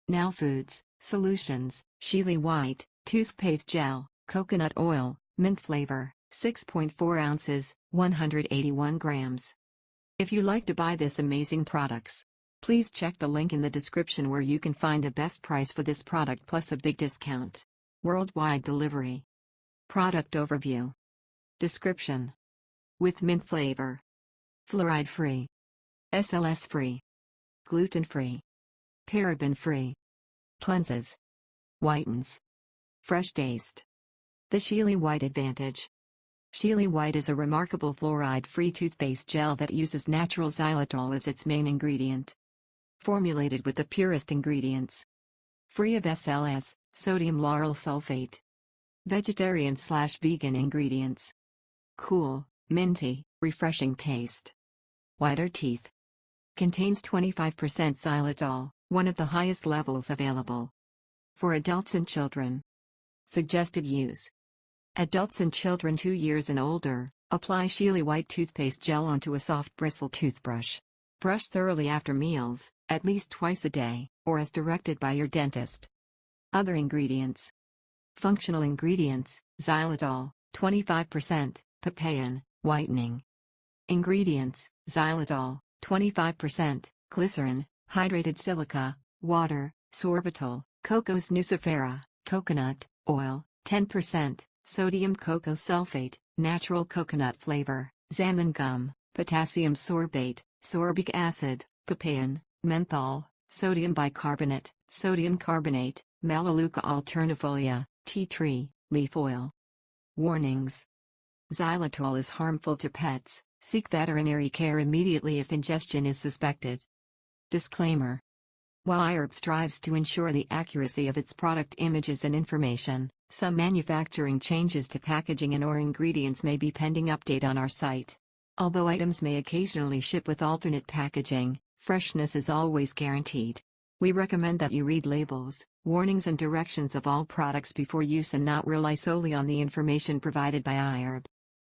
Now Foods, Solutions, Sheely White, Toothpaste Gel, Coconut Oil, Mint Flavor, 6.4 ounces, 181 grams. If you like to buy this amazing products, please check the link in the description where you can find the best price for this product plus a big discount. Worldwide delivery. Product overview. Description. With mint flavor. Fluoride free. SLS free. Gluten free. Paraben free. Cleanses. Whitens. Fresh taste. The Sheely White Advantage. Sheely White is a remarkable fluoride-free toothpaste gel that uses natural xylitol as its main ingredient. Formulated with the purest ingredients. Free of SLS, sodium lauryl sulfate. Vegetarian/vegan ingredients. Cool, minty, refreshing taste. Whiter teeth. Contains 25% xylitol, one of the highest levels available. For adults and children. Suggested use. Adults and children 2 years and older, apply Sheely White toothpaste gel onto a soft bristle toothbrush. Brush thoroughly after meals, at least twice a day, or as directed by your dentist. Other ingredients. Functional ingredients, xylitol, 25%, papain, whitening. Ingredients, xylitol, 25%, glycerin, hydrated silica, water, sorbitol, Cocos nucifera, coconut, oil, 10%, sodium cocoa sulfate, natural coconut flavor, xanthan gum, potassium sorbate, sorbic acid, papain, menthol, sodium bicarbonate, sodium carbonate, Melaleuca alternifolia, tea tree, leaf oil. Warnings. Xylitol is harmful to pets. Seek veterinary care immediately if ingestion is suspected. Disclaimer. While IHERB strives to ensure the accuracy of its product images and information, some manufacturing changes to packaging and/or ingredients may be pending update on our site. Although items may occasionally ship with alternate packaging, freshness is always guaranteed. We recommend that you read labels, warnings and directions of all products before use and not rely solely on the information provided by IHERB.